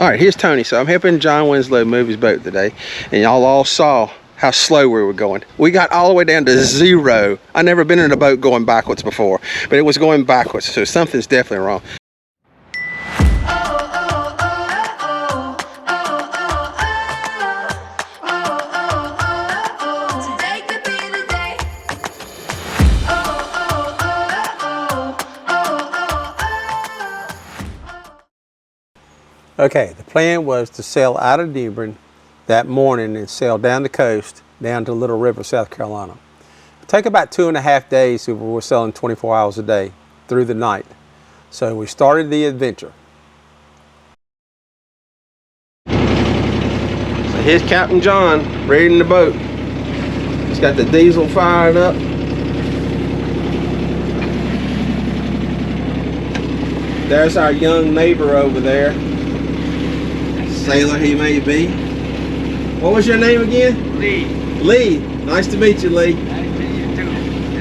All right, here's Tony. So I'm helping John Winslow move his boat today, and y'all all saw how slow we were going. We got all the way down to 0. I've never been in a boat going backwards before, but it was going backwards, so something's definitely wrong. Okay, the plan was to sail out of Newbern that morning and sail down the coast, down to Little River, South Carolina. It'd take about 2.5 days if we were sailing 24 hours a day through the night. So we started the adventure. So here's Captain John, ready in the boat. He's got the diesel fired up. There's our young neighbor over there. Sailor he may be. What was your name again? Lee. Lee. Nice to meet you, Lee. Nice to meet you too.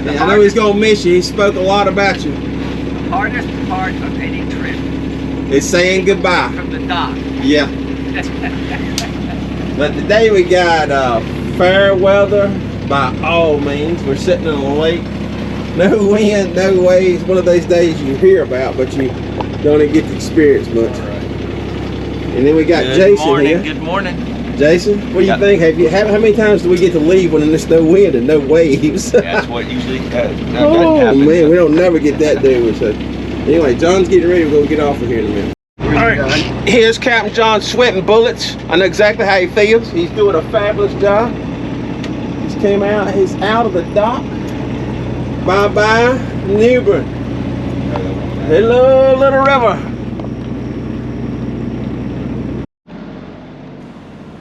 Yeah, I know he's gonna miss you. He spoke a lot about you. The hardest part of any trip It's saying goodbye. from the dock. Yeah. But today we got fair weather by all means. We're sitting on a lake. No wind, no waves. One of those days you hear about, but you don't even get to experience much. And then we got Jason here. Good morning. Jason, what do you think? How many times do we get to leave when there's no wind and no waves? That's what usually happens. Oh man, we don't never get that, do we? So anyway, John's getting ready. We're gonna get off of here in a minute. All right, here's Captain John sweating bullets. I know exactly how he feels. He's doing a fabulous job. He's came out. He's out of the dock. Bye bye, Newbern. Hello, Little River.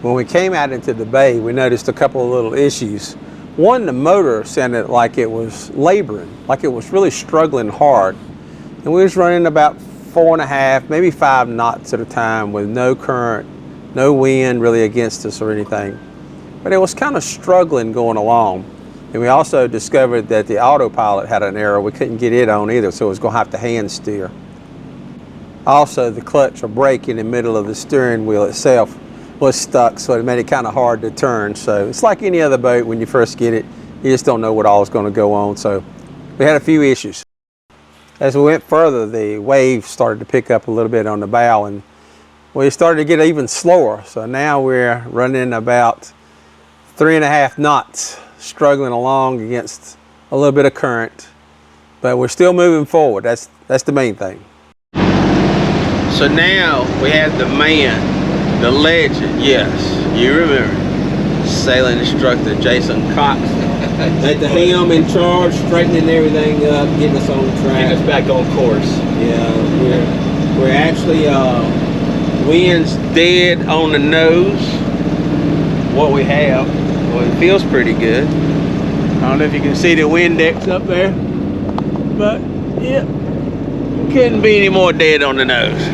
When we came out into the bay, we noticed a couple of little issues. One, the motor sounded like it was laboring, like it was really struggling hard. And we was running about 4.5, maybe 5 knots at a time with no current, no wind really against us or anything. But it was kind of struggling going along. And we also discovered that the autopilot had an error. We couldn't get it on either, so it was gonna have to hand steer. Also, the clutch or brake in the middle of the steering wheel itself was stuck, so it made it kind of hard to turn. So it's like any other boat when you first get it, you just don't know what all is going to go on. So we had a few issues. As we went further, the waves started to pick up a little bit on the bow, and we started to get even slower. So now we're running about 3.5 knots, struggling along against a little bit of current, but we're still moving forward. That's the main thing. So now we have the man, the legend, yes, you remember, sailing instructor Jason Cox at the helm, in charge, straightening everything up, getting us on track, Getting us back on course. Yeah, we're actually wind's dead on the nose. What we have, well, it feels pretty good. I don't know if you can see the Windex up there, but yeah, couldn't be any more dead on the nose.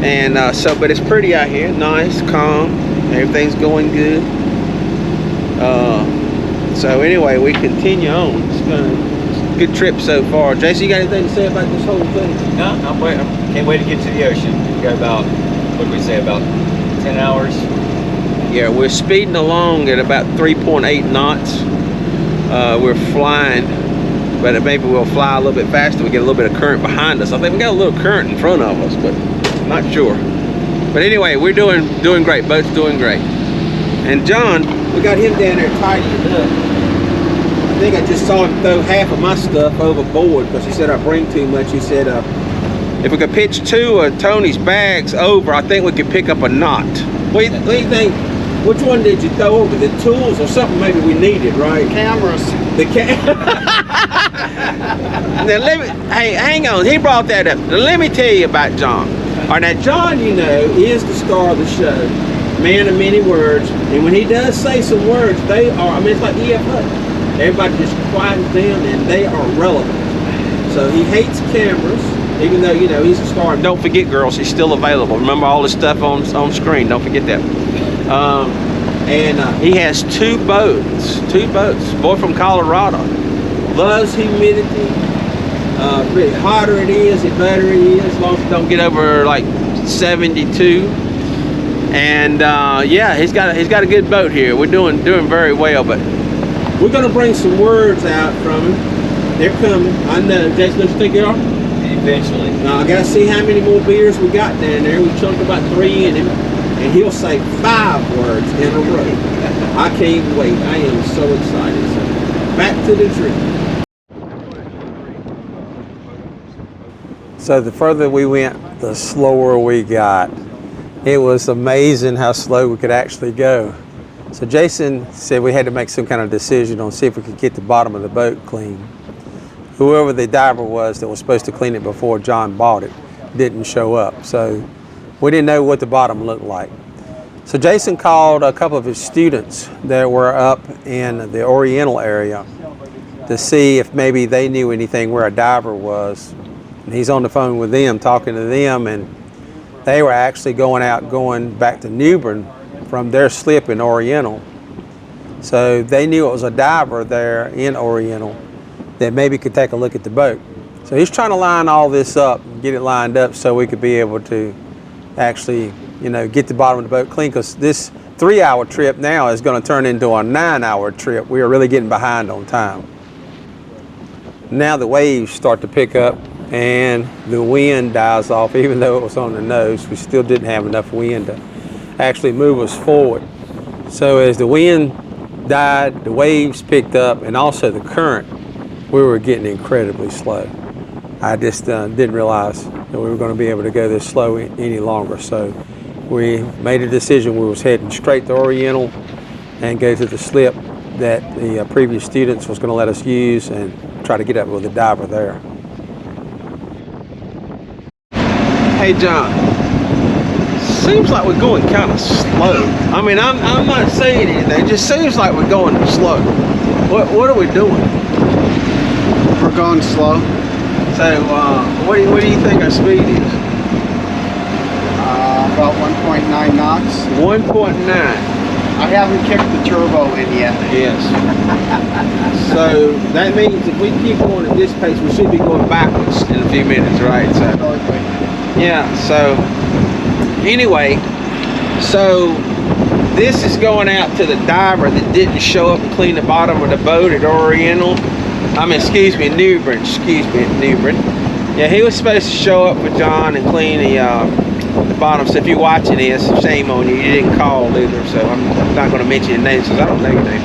And but it's pretty out here, nice, calm, everything's going good. So anyway, we continue on. It's a good trip so far. Jason, you got anything to say about this whole thing? No, can't wait to get to the ocean. We got about, what did we say, about 10 hours? Yeah, we're speeding along at about 3.8 knots. We're flying, but maybe we'll fly a little bit faster. We get a little bit of current behind us. I think we got a little current in front of us, but not sure. But anyway, we're doing great. Boat's doing great. And John, we got him down there tidying up. I think I just saw him throw half of my stuff overboard because he said I bring too much. He said if we could pitch 2 of Tony's bags over, I think we could pick up a knot. What do you think? Which one did you throw over? The tools or something maybe we needed, right? Cameras. The Now hey, hang on. He brought that up. Now let me tell you about John. All right, now John, you know, is the star of the show, man of many words, and when he does say some words, they are, I mean, it's like E.F. Hutton. Everybody just quiets down and they are relevant. So he hates cameras, even though, you know, he's a star. Don't forget, girls, he's still available. Remember all the stuff on screen. Don't forget that. He has 2 boats. Boy from Colorado. Loves humidity. The hotter it is, the better it is. As long as it don't get over like 72. And yeah, he's got a good boat here. We're doing very well, but we're gonna bring some words out from him. They're coming. I know. Jason, don't you think they are? Eventually. Now I gotta see how many more beers we got down there. We chunked about 3 in him, and he'll say 5 words in a row. I can't wait. I am so excited. So back to the trip. So the further we went, the slower we got. It was amazing how slow we could actually go. So Jason said we had to make some kind of decision on see if we could get the bottom of the boat clean. Whoever the diver was that was supposed to clean it before John bought it didn't show up. So we didn't know what the bottom looked like. So Jason called a couple of his students that were up in the Oriental area to see if maybe they knew anything where a diver was. And he's on the phone with them, talking to them, and they were actually going back to Newbern from their slip in Oriental. So they knew it was a diver there in Oriental that maybe could take a look at the boat. So he's trying to line all this up and get it lined up so we could be able to actually, you know, get the bottom of the boat clean, because this 3-hour trip now is going to turn into a 9-hour trip. We are really getting behind on time. Now the waves start to pick up and the wind dies off. Even though it was on the nose, we still didn't have enough wind to actually move us forward. So as the wind died, the waves picked up, and also the current, we were getting incredibly slow. I just didn't realize that we were going to be able to go this slow any longer. So we made a decision. We was heading straight to Oriental and go to the slip that the previous students was going to let us use and try to get up with a diver there. Hey John, seems like we're going kind of slow. I mean, I'm not saying anything. It just seems like we're going slow. What are we doing? We're going slow. So what do you think our speed is? About 1.9 knots. 1.9. I haven't kicked the turbo in yet. Yes. So that means if we keep going at this pace, we should be going backwards in a few minutes, right? So yeah. So anyway, so this is going out to the diver that didn't show up and clean the bottom of the boat at Oriental. Excuse me, Newbern. Newbern. Yeah, he was supposed to show up with John and clean the bottom. So if you're watching this, shame on you. You didn't call either, so I'm not going to mention your name because I don't know your name.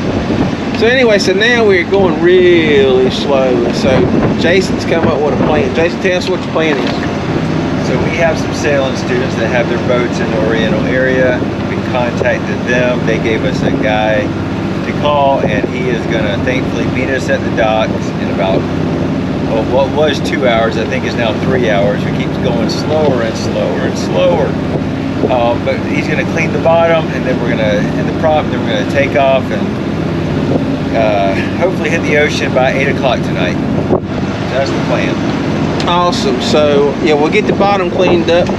So anyway, so now we're going really slow, and so Jason's come up with a plan. Jason, tell us what your plan is. So we have some sailing students that have their boats in the Oriental area. We contacted them. They gave us a guy to call, and he is going to thankfully meet us at the docks in about, well, what was 2 hours, I think is now 3 hours. We keep going slower and slower and slower. But he's going to clean the bottom, and then we're going to, and the prop, then we're going to take off and hopefully hit the ocean by 8 o'clock tonight. That's the plan. Awesome. So yeah, we'll get the bottom cleaned up.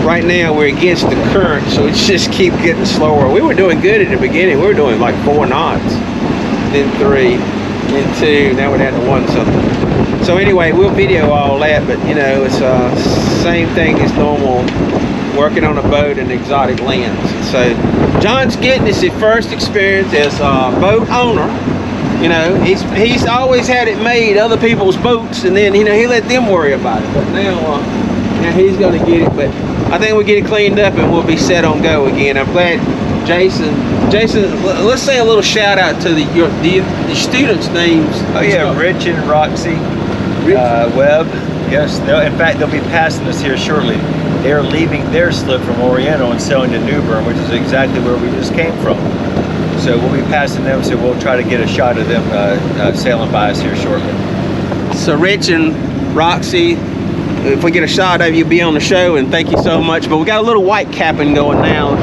Right now we're against the current, so it's just keep getting slower. We were doing good at the beginning. We were doing like 4 knots, then 3, then 2. Now we're down to 1 something. So anyway, we'll video all that, but you know, it's same thing as normal working on a boat in exotic lands. So John's getting his first experience as a boat owner. You know, he's always had it made, other people's boats, and then, you know, he let them worry about it. But now he's going to get it. But I think we'll get it cleaned up and we'll be set on go again. I'm glad Jason, let's say a little shout out to the students' names. Oh yeah, Rich and Roxy Webb. Yes, in fact, they'll be passing us here shortly. They're leaving their slip from Oriental and sailing to Newbern, which is exactly where we just came from. So we'll be passing them, so we'll try to get a shot of them sailing by us here shortly. So Rich and Roxy, if we get a shot of you, be on the show, and thank you so much. But we got a little white capping going now.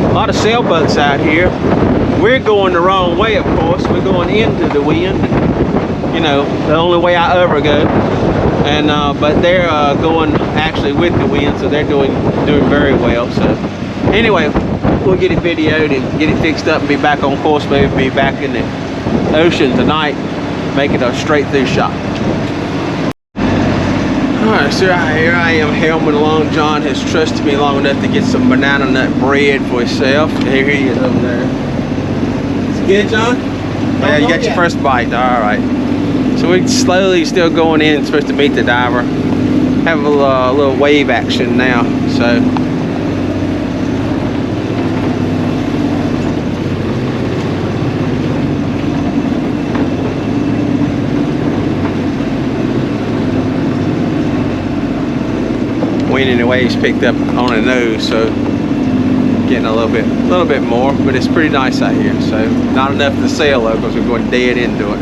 A lot of sailboats out here. We're going the wrong way, of course. We're going into the wind. You know, the only way I ever go. And but they're going actually with the wind, so they're doing very well. So anyway, we'll get it videoed and get it fixed up and be back on course. Maybe be back in the ocean tonight, make it a straight through shot. All right, Alright, so here I am helming along. John has trusted me long enough to get some banana nut bread for himself. And here he is over there. Is it good, John? Yeah, you got your first bite. Alright. So we're slowly still going in, supposed to meet the diver. Have a little wave action now. So wind and the waves picked up on the nose, so getting a little bit more, but it's pretty nice out here. So not enough to sail though, because we're going dead into it.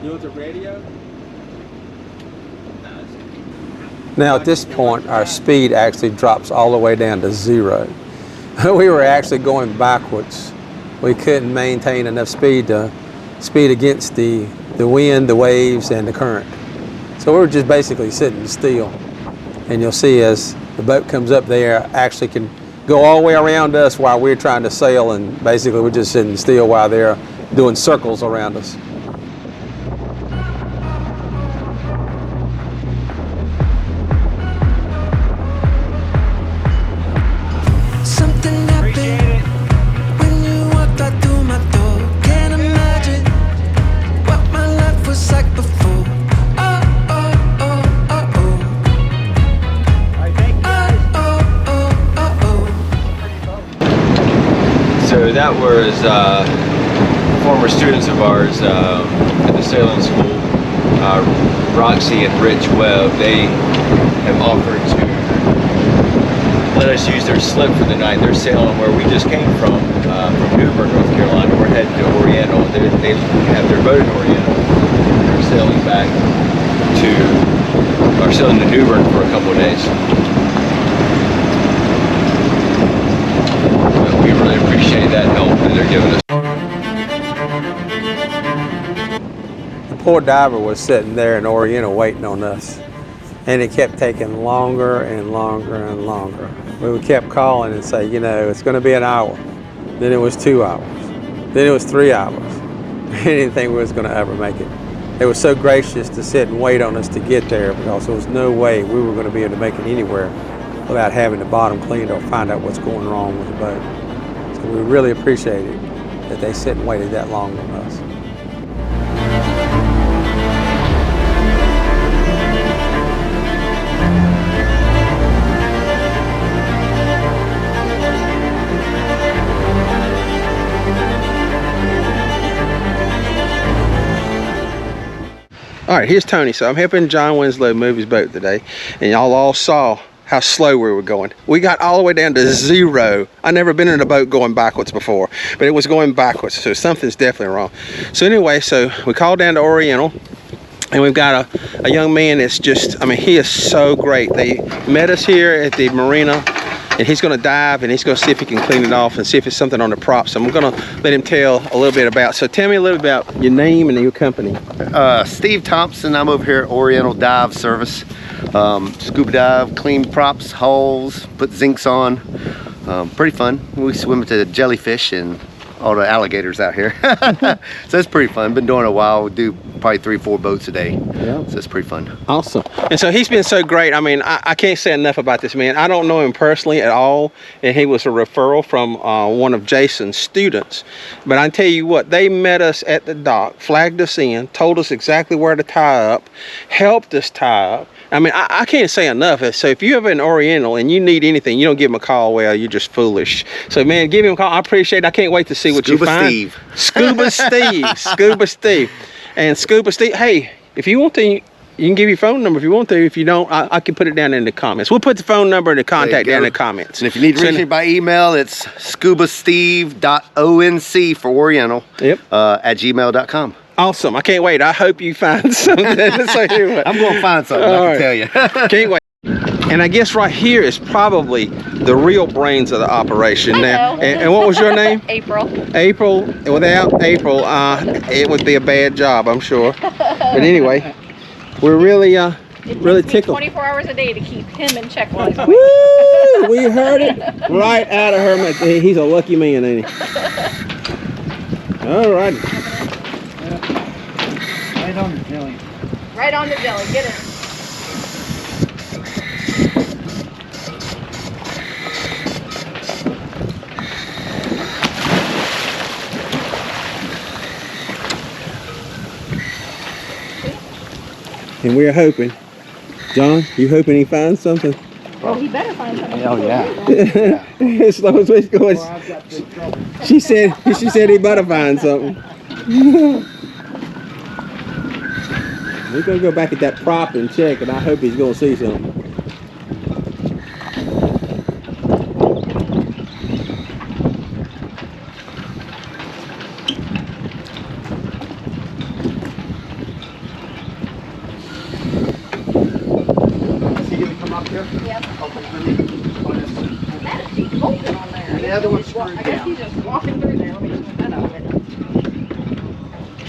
You want the radio? Now at this point, our speed actually drops all the way down to 0. We were actually going backwards. We couldn't maintain enough speed to speed against the wind, the waves, and the current. So we were just basically sitting still. And you'll see as the boat comes up there, actually can go all the way around us while we're trying to sail, and basically we're just sitting still while they're doing circles around us. So that was former students of ours at the sailing school, Roxy and Rich Webb. They have offered to let us use their slip for the night. They're sailing where we just came from Newbern, North Carolina. We're heading to Oriental. They have their boat in Oriental. They're sailing back to, or sailing to Newbern for a couple of days. We really appreciate that help that they're giving us. The poor diver was sitting there in Oriental waiting on us, and it kept taking longer and longer and longer. We kept calling and say, you know, it's going to be an hour. Then it was 2 hours. Then it was 3 hours. We didn't think we was going to ever make it. They were so gracious to sit and wait on us to get there, because there was no way we were going to be able to make it anywhere without having the bottom cleaned or find out what's going wrong with the boat. So we really appreciated that they sit and waited that long on us. All right, here's Tony. So I'm helping John Winslow move his boat today, and y'all all saw how slow we were going. We got all the way down to 0. I've never been in a boat going backwards before, but it was going backwards, so something's definitely wrong. So anyway, so we called down to Oriental, and we've got a young man that's just, I mean, he is so great. They met us here at the marina, and he's gonna dive, and he's gonna see if he can clean it off and see if it's something on the prop. So I'm gonna let him tell a little bit about, so tell me a little about your name and your company. Steve Thompson. I'm over here at Oriental Dive Service. Scuba dive, clean props, hulls, put zincs on. Pretty fun. We swim with the jellyfish and all the alligators out here. So it's pretty fun. Been doing it a while. We do probably 3-4 boats a day. Yeah. So it's pretty fun. Awesome. And so he's been so great. I mean, I can't say enough about this man. I don't know him personally at all, and he was a referral from one of Jason's students. But I tell you what, they met us at the dock, flagged us in, told us exactly where to tie up, helped us tie up. I mean, I can't say enough. So if you have an Oriental and you need anything, you don't give him a call, well, you're just foolish. So man, give him a call. I appreciate it. I can't wait to see what you find. Scuba Steve. Scuba Steve. And Scuba Steve, hey, if you want to, you can give your phone number if you want to. If you don't, I can put it down in the comments. We'll put the phone number and the contact down in the comments. And if you need to reach me by email, it's scubasteve.onc for Oriental. Yep. At gmail.com. Awesome. I can't wait. I hope you find something. I'm going to find something, I can tell you. Can't wait. And I guess right here is probably the real brains of the operation now. And what was your name? April. April. Without April, it would be a bad job, I'm sure. But anyway, we're really It really takes me tickled. 24 hours a day to keep him in check while he's awake. Woo! We heard it right out of her. He's a lucky man, ain't he? All right. Right on the jelly. Right on the jelly. Get it. And we're hoping. John, you hoping he finds something? Well, he better find something. Oh, yeah. As long as we're going. I've got big trouble. She said he better find something. We're gonna go back at that prop and check, and I hope he's gonna see something. Is he going to come up here? Yep. Okay, let me find this. That is deep bolted on there. And the other one's I screwed guess down. he's just walking through there. Let me just put that out of it.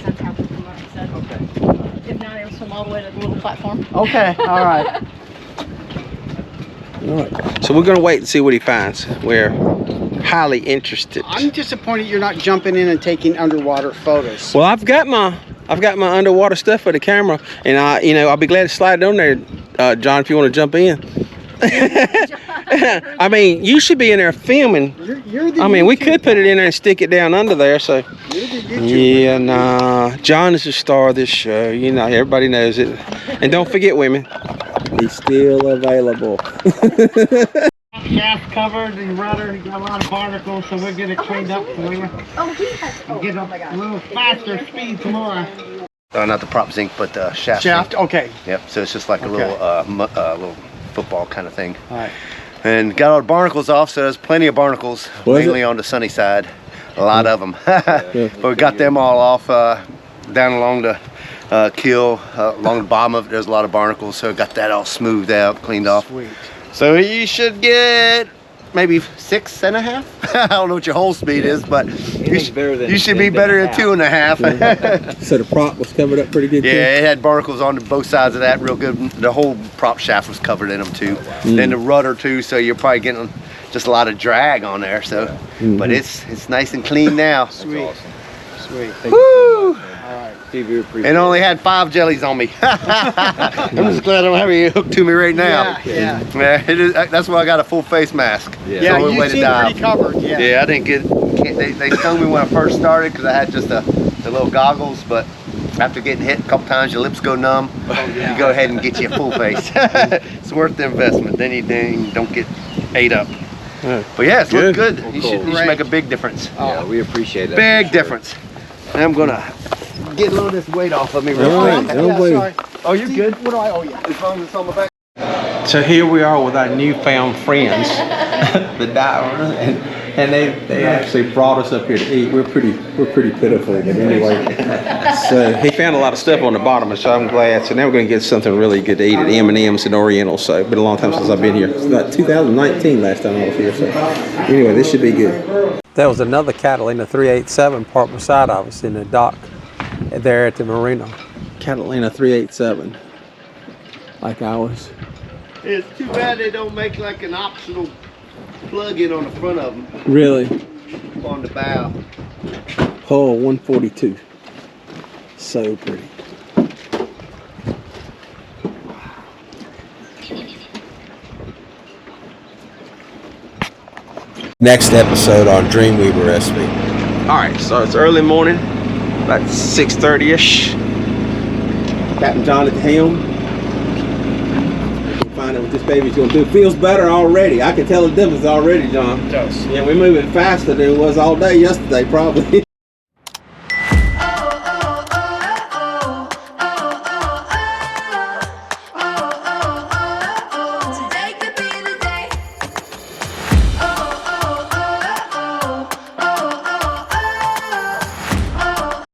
That's how we come up, he said. Okay. If not, it'll swim all the way to the little platform. Okay, all right. All right. So we're gonna wait and see what he finds. We're highly interested. I'm disappointed you're not jumping in and taking underwater photos. Well, I've got my underwater stuff for the camera, and I'll be glad to slide it on there, John, if you want to jump in. I mean, you should be in there filming. You're the I mean, we YouTube could put it in there and stick it down under there. So, You're the YouTuber. yeah, nah. John is the star of this show. You know, everybody knows it. And don't forget, women, he's still available. Shaft covered, the rudder, he got a lot of barnacles, so we'll get it cleaned up for you. Oh, he has. Oh, Get oh my gosh. a little faster speed tomorrow. Not the prop zinc, but the shaft. Shaft, zinc. okay. Yep. So it's just like a Okay. little football kind of thing. All right. And got all the barnacles off, so there's plenty of barnacles, Was mainly it? on the sunny side. A lot of them. But we got them all off down along the keel, along the bottom of it. There's a lot of barnacles, so got that all smoothed out, cleaned off. Sweet. So you should get maybe 6.5. I don't know what your whole speed is, but you should be better than 2.5. So the prop was covered up pretty good. Yeah, it had barnacles on both sides of that, real good. The whole prop shaft was covered in them too. Then the rudder too, so you're probably getting just a lot of drag on there. So, but it's nice and clean now. Sweet. Sweet. Woo! It only had 5 jellies on me. I'm just glad I don't have any hooked to me right now. Yeah. Yeah, it is, that's why I got a full face mask. Yeah. Yeah, Only you way to seem dive. pretty covered. Yeah. Yeah, I didn't get. They stung me when I first started because I had just the little goggles, but after getting hit a couple times, your lips go numb. You go ahead and get you a full face. It's worth the investment. Then you don't get ate up. But yeah, it's looked good. You should make a big difference. Yeah, we appreciate that. Big difference. I'm gonna get a little of this weight off of me real All right, quick. don't wait. Sorry. Oh, you're good. What do I owe you? As long as it's on my back. So here we are with our newfound friends, the divers, and they actually brought us up here to eat. We're pretty pitiful, but anyway. So he found a lot of stuff on the bottom, so I'm glad. So now we're going to get something really good to eat at M&M's and Oriental. So it's been a long time since I've been here. It's about 2019 last time I was here. So anyway, this should be good. That was another Catalina 387 parked beside of us in the dock there at the marina. Catalina 387, like ours. It's too bad they don't make like an optional plug-in on the front of them, Really? on the bow. Hull 142. So pretty. Next episode on Dreamweaver SV. All right, so it's early morning, about 6:30ish. Captain John at the helm. We'll find out what this baby's gonna do. Feels better already. I can tell the difference already, John. It does. Yeah, we're moving faster than it was all day yesterday, probably.